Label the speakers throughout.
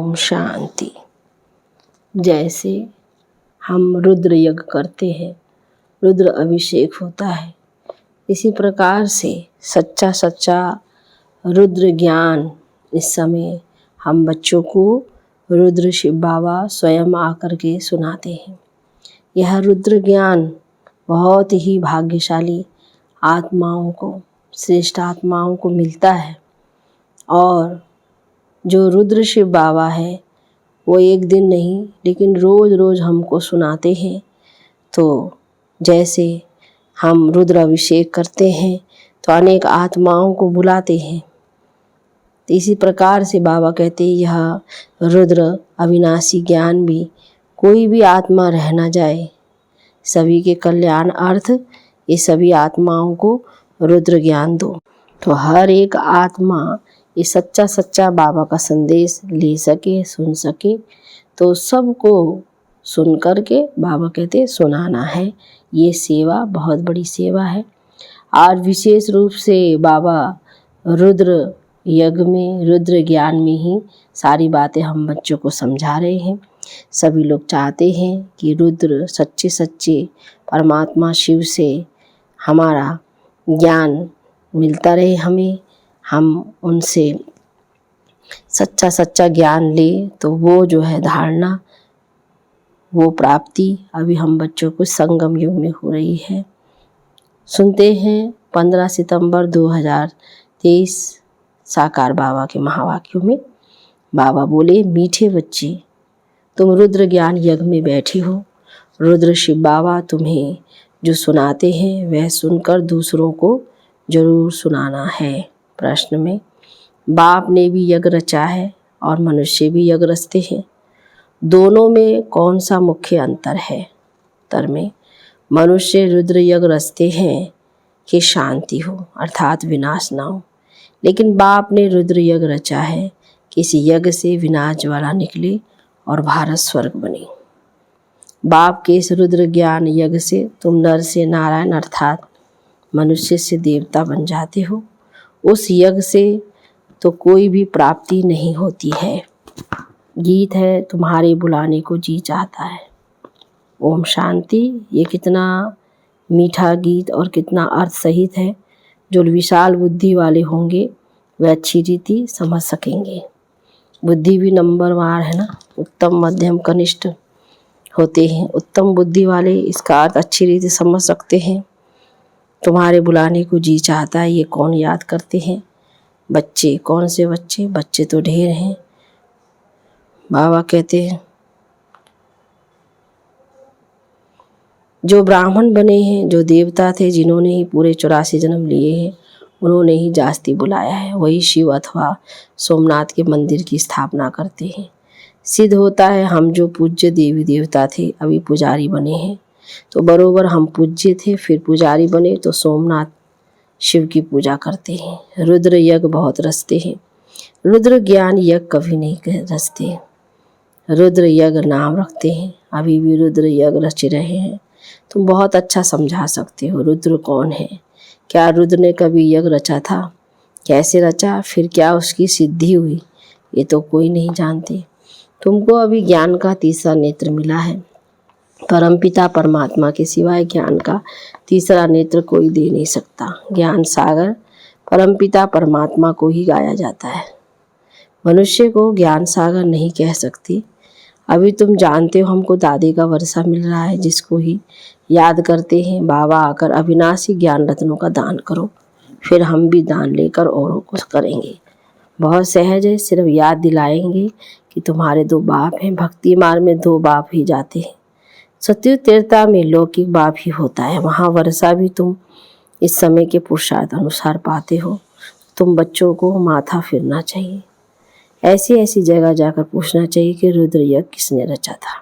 Speaker 1: ओम शांति। जैसे हम रुद्र यज्ञ करते हैं, रुद्र अभिषेक होता है, इसी प्रकार से सच्चा रुद्र ज्ञान इस समय हम बच्चों को रुद्र शिव बाबा स्वयं आकर के सुनाते हैं। यह रुद्र ज्ञान बहुत ही भाग्यशाली आत्माओं को, श्रेष्ठ आत्माओं को मिलता है। और जो रुद्र शिव बाबा है वो एक दिन नहीं लेकिन रोज़ रोज़ हमको सुनाते हैं। तो जैसे हम रुद्र अभिषेक करते हैं तो अनेक आत्माओं को बुलाते हैं, तो इसी प्रकार से बाबा कहते हैं यह रुद्र अविनाशी ज्ञान भी कोई भी आत्मा रह ना जाए, सभी के कल्याण अर्थ ये सभी आत्माओं को रुद्र ज्ञान दो। तो हर एक आत्मा ये सच्चा बाबा का संदेश ले सके, सुन सके, तो सबको सुन कर के बाबा कहते सुनाना है। ये सेवा बहुत बड़ी सेवा है। और विशेष रूप से बाबा रुद्र यज्ञ में, रुद्र ज्ञान में ही सारी बातें हम बच्चों को समझा रहे हैं। सभी लोग चाहते हैं कि रुद्र सच्चे परमात्मा शिव से हमारा ज्ञान मिलता रहे, हम उनसे सच्चा ज्ञान ले, तो वो जो है धारणा, वो प्राप्ति अभी हम बच्चों को संगम युग में हो रही है। सुनते हैं 15 सितंबर 2023 साकार बाबा के महावाक्यों में बाबा बोले, मीठे बच्चे तुम रुद्र ज्ञान यज्ञ में बैठे हो। रुद्र शिव बाबा तुम्हें जो सुनाते हैं वह सुनकर दूसरों को जरूर सुनाना है। प्रश्न में बाप ने भी यज्ञ रचा है और मनुष्य भी यज्ञ रचते हैं, दोनों में कौन सा मुख्य अंतर है? उत्तर में मनुष्य रुद्र यज्ञ रचते हैं कि शांति हो अर्थात विनाश ना हो, लेकिन बाप ने रुद्र यज्ञ रचा है कि इस यज्ञ से विनाश ज्वाला निकले और भारत स्वर्ग बने। बाप के इस रुद्र ज्ञान यज्ञ से तुम नर से नारायण अर्थात मनुष्य से देवता बन जाते हो। उस यज्ञ से तो कोई भी प्राप्ति नहीं होती है। गीत है तुम्हारे बुलाने को जी चाहता है। ओम शांति। ये कितना मीठा गीत और कितना अर्थ सहित है। जो विशाल बुद्धि वाले होंगे वे अच्छी रीति समझ सकेंगे। बुद्धि भी नंबरवार है ना, उत्तम मध्यम कनिष्ठ होते हैं। उत्तम बुद्धि वाले इसका अर्थ अच्छी रीति समझ सकते हैं। तुम्हारे बुलाने को जी चाहता है, ये कौन याद करते हैं? बच्चे। कौन से बच्चे? बच्चे तो ढेर हैं। बाबा कहते हैं जो ब्राह्मण बने हैं, जो देवता थे, जिन्होंने ही पूरे 84 जन्म लिए हैं, उन्होंने ही जास्ती बुलाया है। वही शिव अथवा सोमनाथ के मंदिर की स्थापना करते हैं। सिद्ध होता है हम जो पूज्य देवी देवता थे अभी पुजारी बने हैं, तो बरोबर हम पूज्य थे फिर पुजारी बने तो सोमनाथ शिव की पूजा करते हैं। रुद्र यज्ञ बहुत रचते हैं, रुद्र ज्ञान यज्ञ कभी नहीं रचते। रुद्र यज्ञ नाम रखते हैं, अभी भी रुद्र यज्ञ रच रहे हैं। तुम बहुत अच्छा समझा सकते हो रुद्र कौन है। क्या रुद्र ने कभी यज्ञ रचा था? कैसे रचा, फिर क्या उसकी सिद्धि हुई, ये तो कोई नहीं जानते। तुमको अभी ज्ञान का तीसरा नेत्र मिला है। परमपिता परमात्मा के सिवाय ज्ञान का तीसरा नेत्र कोई दे नहीं सकता। ज्ञान सागर परमपिता परमात्मा को ही गाया जाता है, मनुष्य को ज्ञान सागर नहीं कह सकती। अभी तुम जानते हो हमको दादे का वर्षा मिल रहा है, जिसको ही याद करते हैं बाबा आकर अविनाशी ज्ञान रत्नों का दान करो, फिर हम भी दान लेकर औरों को करेंगे। बहुत सहज है, सिर्फ याद दिलाएंगे कि तुम्हारे 2 बाप हैं। भक्ति मार्ग में 2 बाप ही जाते हैं। सत्युग तीर्था में लौकिक बाप ही होता है, वहाँ वर्षा भी तुम इस समय के पुरुषार्थ अनुसार पाते हो। तुम बच्चों को माथा फिरना चाहिए, ऐसी जगह जाकर पूछना चाहिए कि रुद्र यज्ञ किसने रचा था।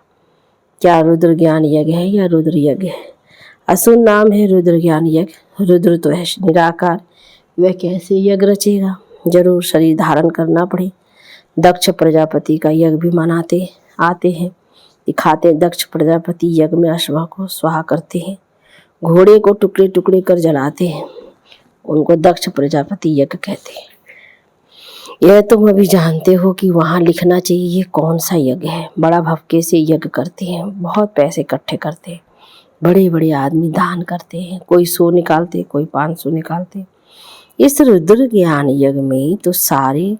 Speaker 1: क्या रुद्र ज्ञान यज्ञ है या रुद्र यज्ञ है? असुर नाम है रुद्र ज्ञान यज्ञ। रुद्र तो है निराकार, वह कैसे यज्ञ रचेगा? जरूर शरीर धारण करना पड़े। दक्ष प्रजापति का यज्ञ भी मनाते आते हैं, दिखाते। दक्ष प्रजापति यज्ञ में अश्वा को स्वाहा करते हैं, घोड़े को टुकड़े टुकड़े कर जलाते हैं, उनको दक्ष प्रजापति यज्ञ कहते हैं। यह तुम अभी जानते हो कि वहाँ लिखना चाहिए ये कौन सा यज्ञ है। बड़ा भक्के से यज्ञ करते हैं, बहुत पैसे इकट्ठे करते हैं, बड़े बड़े आदमी दान करते हैं, कोई 100 निकालते, कोई 500 निकालते। इस रुद्र ज्ञान यज्ञ में तो सारे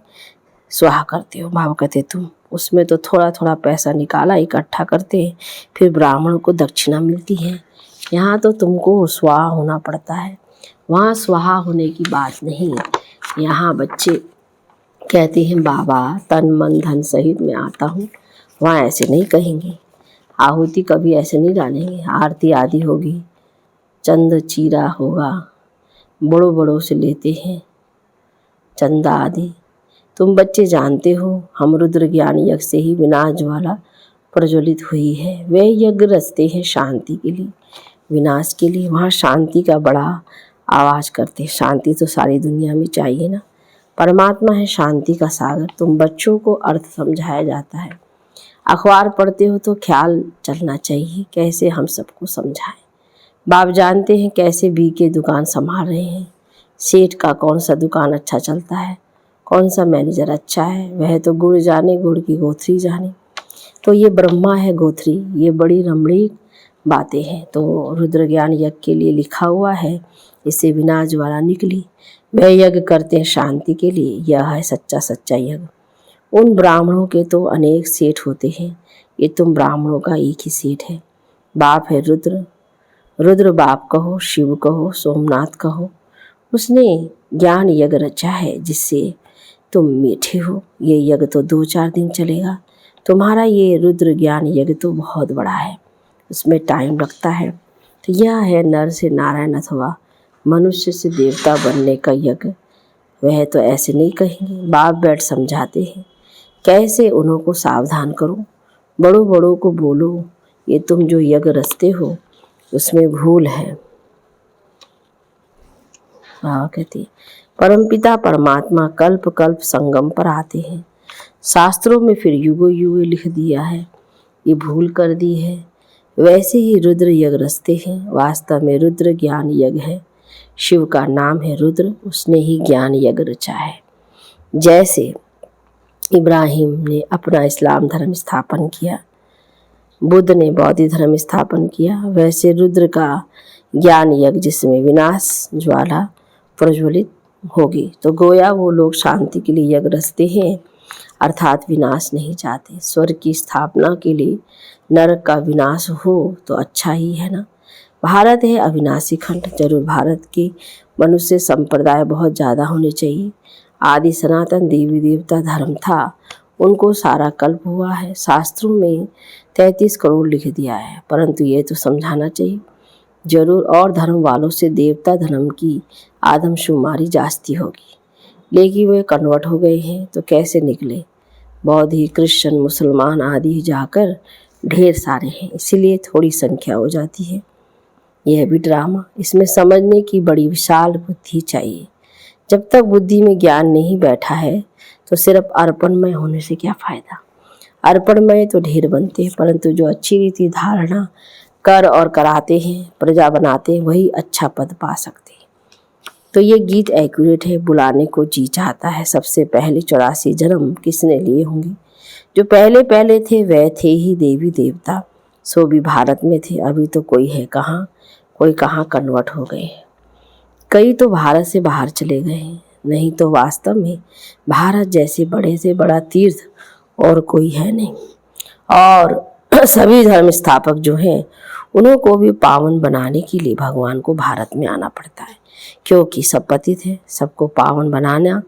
Speaker 1: स्वाहा करते हो। बाबा कहते तुम उसमें तो थोड़ा थोड़ा पैसा निकाला, इकट्ठा करते हैं, फिर ब्राह्मणों को दक्षिणा मिलती है। यहाँ तो तुमको स्वाहा होना पड़ता है, वहाँ स्वाहा होने की बात नहीं। यहाँ बच्चे कहते हैं बाबा तन मन धन सहित मैं आता हूँ, वहाँ ऐसे नहीं कहेंगे। आहुति कभी ऐसे नहीं डालेंगे। आरती आदि होगी, चंद चीरा होगा, बड़ों बड़ों से लेते हैं चंदा आदि। तुम बच्चे जानते हो हम रुद्र ज्ञान यज्ञ से ही विनाश ज्वाला प्रज्वलित हुई है। वे यज्ञ रचते हैं शांति के लिए, विनाश के लिए। वहाँ शांति का बड़ा आवाज़ करते हैं। शांति तो सारी दुनिया में चाहिए ना। परमात्मा है शांति का सागर। तुम बच्चों को अर्थ समझाया जाता है। अखबार पढ़ते हो तो ख्याल चलना चाहिए कैसे हम सबको समझाएं। बाप जानते हैं कैसे बी के दुकान संभाल रहे हैं। सेठ का कौन सा दुकान अच्छा चलता है, कौन सा मैनेजर अच्छा है, वह तो गुड़ जाने, गुड़ की गोथरी जाने। तो ये ब्रह्मा है गोथरी, ये बड़ी रमणीक बातें हैं। तो रुद्र ज्ञान यज्ञ के लिए लिखा हुआ है, इससे विनाश ज्वाला निकली। वह यज्ञ करते हैं शांति के लिए, यह है सच्चा सच्चा यज्ञ। उन ब्राह्मणों के तो अनेक सेठ होते हैं, ये तुम ब्राह्मणों का एक ही सेठ है। बाप है रुद्र, रुद्र बाप कहो, शिव कहो, सोमनाथ कहो। उसने ज्ञान यज्ञ रचा है जिससे तुम मीठे हो। ये यज्ञ तो 2-4 दिन चलेगा। तुम्हारा ये रुद्र ज्ञान यज्ञ तो बहुत बड़ा है, उसमें टाइम लगता है। तो यह है नर से नारायण अथवा मनुष्य से देवता बनने का यज्ञ। वह तो ऐसे नहीं कहेंगे। बाप बैठ समझाते हैं कैसे उन्हों को सावधान करो, बड़ों बड़ों को बोलो ये तुम जो यज्ञ रचते हो उसमें भूल है। कहती परमपिता परमात्मा कल्प कल्प संगम पर आते हैं। शास्त्रों में फिर युगों युगों लिख दिया है, ये भूल कर दी है। वैसे ही रुद्र यज्ञ रचते हैं। वास्तव में रुद्र ज्ञान यज्ञ है। शिव का नाम है रुद्र, उसने ही ज्ञान यज्ञ रचा है। जैसे इब्राहिम ने अपना इस्लाम धर्म स्थापन किया, बुद्ध ने बौद्ध धर्म स्थापन किया, वैसे रुद्र का ज्ञान यज्ञ जिसमें विनाश ज्वाला प्रज्वलित होगी। तो गोया वो लोग शांति के लिए यज्ञ रचते हैं, अर्थात विनाश नहीं चाहते। स्वर्ग की स्थापना के लिए नरक का विनाश हो तो अच्छा ही है ना। भारत है अविनाशी खंड, जरूर भारत के मनुष्य संप्रदाय बहुत ज़्यादा होने चाहिए। आदि सनातन देवी देवता धर्म था, उनको सारा कल्प हुआ है। शास्त्रों में 33 करोड़ लिख दिया है, परंतु ये तो समझाना चाहिए जरूर और धर्म वालों से देवता धर्म की आदमशुमारी जास्ती होगी। लेकिन वे कन्वर्ट हो गए हैं तो कैसे निकले। बौद्ध, क्रिश्चियन, मुसलमान आदि जाकर ढेर सारे हैं, इसीलिए थोड़ी संख्या हो जाती है। यह भी ड्रामा। इसमें समझने की बड़ी विशाल बुद्धि चाहिए। जब तक बुद्धि में ज्ञान नहीं बैठा है तो सिर्फ अर्पणमय होने से क्या फ़ायदा। अर्पणमय तो ढेर बनते हैं, परंतु जो अच्छी रीति धारणा कर और कराते हैं, प्रजा बनाते हैं, वही अच्छा पद पा सकते हैं। तो ये गीत एक्यूरेट है। बुलाने को जी चाहता है। सबसे पहले 84 जन्म किसने लिए होंगे। जो पहले पहले थे वह थे ही देवी देवता, सो भी भारत में थे। अभी तो कोई है कहाँ, कोई कहाँ कन्वर्ट हो गए। कई तो भारत से बाहर चले गए हैं। नहीं तो वास्तव में भारत जैसे बड़े से बड़ा तीर्थ और कोई है नहीं। और सभी धर्म स्थापक जो हैं उन्हों को भी पावन बनाने के लिए भगवान को भारत में आना पड़ता है, क्योंकि सब पतित है। सबको पावन बनाना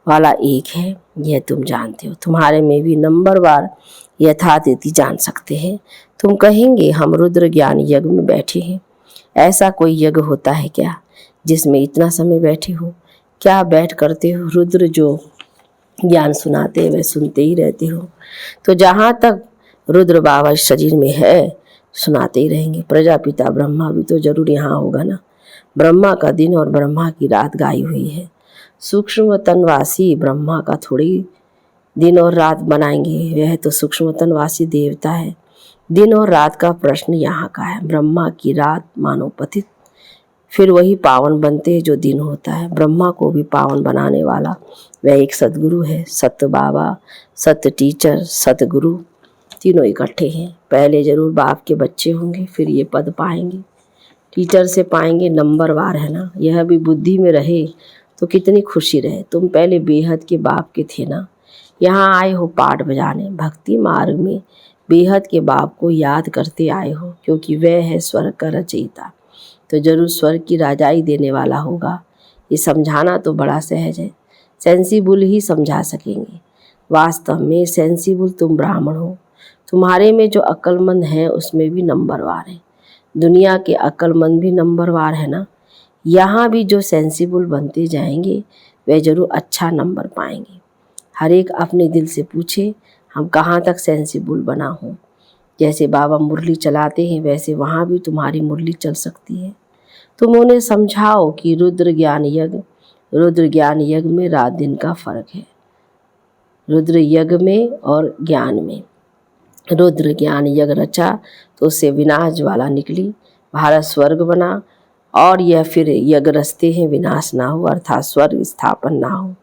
Speaker 1: वाला एक है, यह तुम जानते हो। तुम्हारे में भी नंबरवार यथातिथि जान सकते हैं। तुम कहेंगे हम रुद्र ज्ञान यज्ञ में बैठे हैं। ऐसा कोई यज्ञ होता है क्या जिसमें इतना समय बैठे हो। क्या बैठ करते हो। रुद्र जो ज्ञान सुनाते हैं वह सुनते ही रहते हो। तो जहाँ तक रुद्र बाबा शरीर में है सुनाते ही रहेंगे। प्रजापिता ब्रह्मा भी तो जरूर यहाँ होगा ना। ब्रह्मा का दिन और ब्रह्मा की रात गाई हुई है। सूक्ष्म तनवासी ब्रह्मा का थोड़ी दिन और रात बनाएंगे, वह तो सूक्ष्म तनवासी देवता है। दिन और रात का प्रश्न यहाँ का है। ब्रह्मा की रात मानो पतित, फिर वही पावन बनते हैं जो दिन होता है। ब्रह्मा को भी पावन बनाने वाला वह एक सतगुरु है। सत्य बाबा, सत्य टीचर, सतगुरु तीनों इकट्ठे हैं। पहले जरूर बाप के बच्चे होंगे, फिर ये पद पाएंगे, टीचर से पाएंगे, नंबरवार है ना। यह भी बुद्धि में रहे तो कितनी खुशी रहे। तुम पहले बेहद के बाप के थे ना, यहाँ आए हो पाठ बजाने। भक्ति मार्ग में बेहद के बाप को याद करते आए हो, क्योंकि वह है स्वर्ग का रचयिता, तो जरूर स्वर्ग की राजाई देने वाला होगा। ये समझाना तो बड़ा सहज है, सेंसिबल ही समझा सकेंगे। वास्तव में सेंसिबल तुम ब्राह्मण हो। तुम्हारे में जो अक्लमंद है उसमें भी नंबरवार है। दुनिया के अक्लमंद भी नंबरवार है ना। यहाँ भी जो सेंसिबल बनते जाएंगे वे जरूर अच्छा नंबर पाएंगे। हर एक अपने दिल से पूछे, हम कहाँ तक सेंसिबल बना हूँ। जैसे बाबा मुरली चलाते हैं वैसे वहाँ भी तुम्हारी मुरली चल सकती है। तुम उन्हें समझाओ कि रुद्र ज्ञान यज्ञ में रात दिन का फर्क है। रुद्र यज्ञ में और ज्ञान में। रुद्र ज्ञान यज्ञ रचा तो उससे विनाश ज्वाला निकली, भारत स्वर्ग बना। और यह फिर यज्ञ रचते हैं विनाश ना हो, अर्थात स्वर्ग स्थापन ना हो।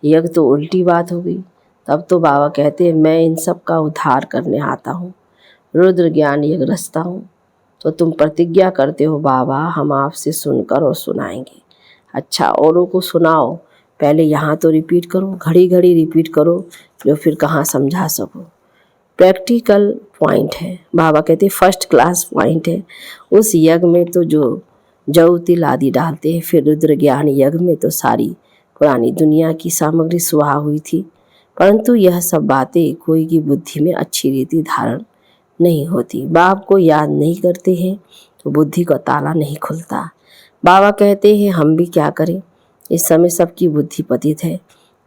Speaker 1: यज्ञ तो उल्टी बात हो गई। तब तो बाबा कहते हैं मैं इन सब का उद्धार करने आता हूँ, रुद्र ज्ञान यज्ञ रचता हूँ। तो तुम प्रतिज्ञा करते हो बाबा हम आपसे सुनकर और सुनाएंगे। अच्छा, औरों को सुनाओ, पहले यहाँ तो रिपीट करो, घड़ी घड़ी रिपीट करो, जो फिर कहाँ समझा सको। प्रैक्टिकल पॉइंट है, बाबा कहते हैं फर्स्ट क्लास पॉइंट है। उस यज्ञ में तो जो जौ तिल आदि डालते हैं, फिर रुद्र ज्ञान यज्ञ में तो सारी पुरानी दुनिया की सामग्री सुहा हुई थी। परंतु यह सब बातें कोई की बुद्धि में अच्छी रीति धारण नहीं होती। बाप को याद नहीं करते हैं तो बुद्धि का ताला नहीं खुलता। बाबा कहते हैं हम भी क्या करें, इस समय सबकी बुद्धि पतित है,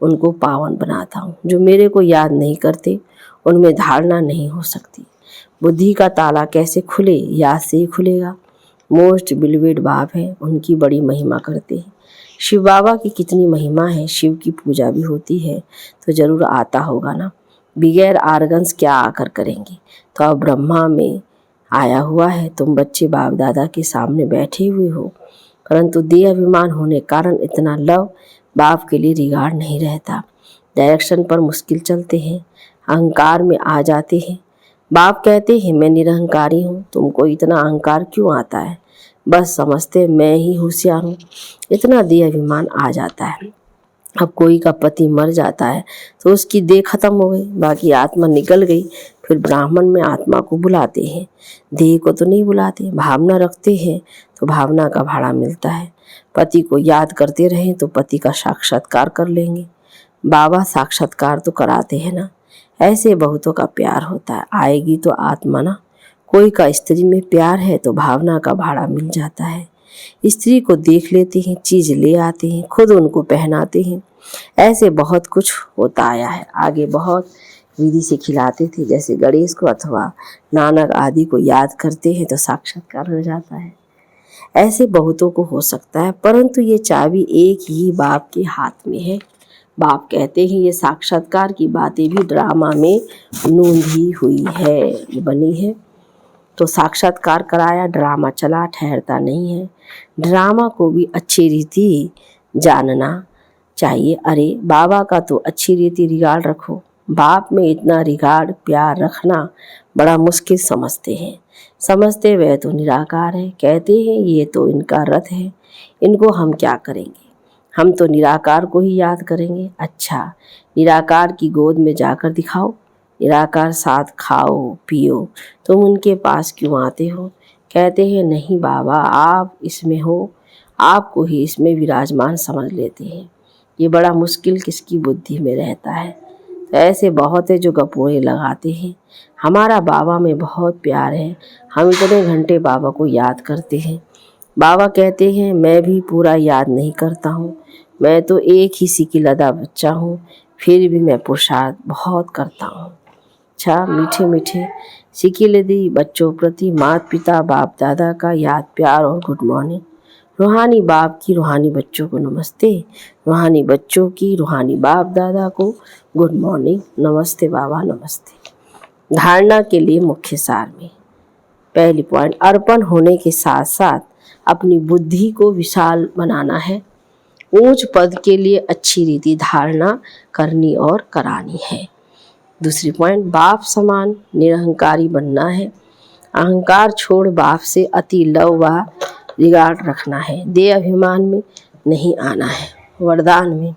Speaker 1: उनको पावन बनाता हूँ। जो मेरे को याद नहीं करते उनमें धारणा नहीं हो सकती। बुद्धि का ताला कैसे खुले, याद से ही खुलेगा। मोस्ट बिलीवेड बाप है, उनकी बड़ी महिमा करते हैं। शिव बाबा की कितनी महिमा है, शिव की पूजा भी होती है तो जरूर आता होगा ना। बगैर आर्गन्स क्या आकर करेंगे। तो अब ब्रह्मा में आया हुआ है, तुम बच्चे बाप दादा के सामने बैठे हुए हो, परंतु देह अभिमान होने कारण इतना लव बाप के लिए रिगार्ड नहीं रहता। डायरेक्शन पर मुश्किल चलते हैं, अहंकार में आ जाते हैं। बाप कहते हैं मैं निरहंकारी हूँ, तुमको इतना अहंकार क्यों आता है। बस समझते मैं ही होशियार हूँ, इतना देह अभिमान आ जाता है। अब कोई का पति मर जाता है तो उसकी देह खत्म हो गई, बाकी आत्मा निकल गई। फिर ब्राह्मण में आत्मा को बुलाते हैं, देह को तो नहीं बुलाते। भावना रखते हैं तो भावना का भाड़ा मिलता है। पति को याद करते रहें तो पति का साक्षात्कार कर लेंगे। बाबा साक्षात्कार तो कराते हैं ना। ऐसे बहुतों का प्यार होता है, आएगी तो आत्मा ना। कोई का स्त्री में प्यार है तो भावना का भाड़ा मिल जाता है। स्त्री को देख लेते हैं, चीज ले आते हैं, खुद उनको पहनाते हैं। ऐसे बहुत कुछ होता आया है। आगे बहुत विधि से खिलाते थे, जैसे गणेश को अथवा नानक आदि को याद करते हैं तो साक्षात्कार हो जाता है। ऐसे बहुतों को हो सकता है, परंतु ये चाबी एक ही बाप के हाथ में है। बाप कहते हैं ये साक्षात्कार की बातें भी ड्रामा में नूंधी हुई है, बनी है। तो साक्षात्कार कराया, ड्रामा चला, ठहरता नहीं है। ड्रामा को भी अच्छी रीति जानना चाहिए। अरे बाबा का तो अच्छी रीति रिगार्ड रखो। बाप में इतना रिगार्ड प्यार रखना बड़ा मुश्किल समझते हैं। समझते वह तो निराकार है, कहते हैं ये तो इनका रथ है, इनको हम क्या करेंगे। हम तो निराकार को ही याद करेंगे। अच्छा, निराकार की गोद में जाकर दिखाओ, निराकार साथ खाओ पियो, तुम उनके पास क्यों आते हो। कहते हैं नहीं बाबा आप इसमें हो, आपको ही इसमें विराजमान समझ लेते हैं। ये बड़ा मुश्किल किसकी बुद्धि में रहता है। तो ऐसे बहुत है जो गपोड़े लगाते हैं। हमारा बाबा में बहुत प्यार है, हम इतने घंटे बाबा को याद करते हैं। बाबा कहते हैं मैं भी पूरा याद नहीं करता हूँ, मैं तो एक ही सिकिलदा बच्चा हूँ, फिर भी मैं पुरुषार्थ बहुत करता हूँ। अच्छा, मीठे मीठे सिकिलदी बच्चों प्रति माता पिता बाप दादा का याद प्यार और गुड मॉर्निंग। रूहानी बाप की रूहानी बच्चों को नमस्ते, रूहानी बच्चों की रूहानी बाप दादा को गुड मॉर्निंग, नमस्ते बाबा नमस्ते। धारणा के लिए मुख्य सार में पहली पॉइंट, अर्पण होने के साथ साथ अपनी बुद्धि को विशाल बनाना है। ऊंच पद के लिए अच्छी रीति धारणा करनी और करानी है। दूसरी पॉइंट, बाप समान निरहंकारी बनना है। अहंकार छोड़ बाप से अति लव व रिगार्ड रखना है। देह अभिमान में नहीं आना है। वरदान में,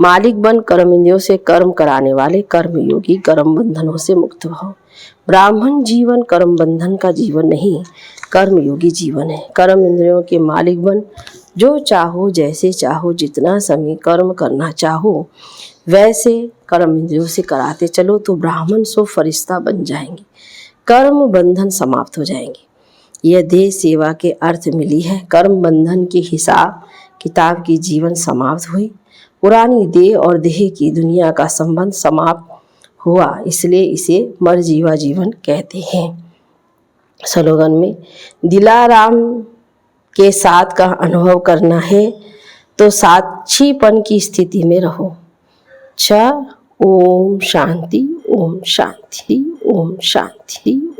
Speaker 1: मालिक बन कर्म इंद्रियों से कर्म कराने वाले कर्म योगी कर्म बंधनों से मुक्त हो। ब्राह्मण जीवन कर्म बंधन का जीवन नहीं, कर्म योगी जीवन है। कर्म इंद्रियों के मालिक बन जो चाहो जैसे चाहो जितना समय कर्म करना चाहो वैसे कर्म इंद्रियों से कराते चलो तो ब्राह्मण सो फरिश्ता बन जाएंगे, कर्म बंधन समाप्त हो जाएंगे। यह देह सेवा के अर्थ मिली है। कर्म बंधन के हिसाब किताब की जीवन समाप्त हुई। पुरानी देह और देह की दुनिया का संबंध समाप्त हुआ, इसलिए इसे मरजीवा जीवन कहते हैं। स्लोगन में, दिलाराम के साथ का अनुभव करना है तो साक्षीपन की स्थिति में रहो। ओम शांति, ओम शांति, ओम शांति।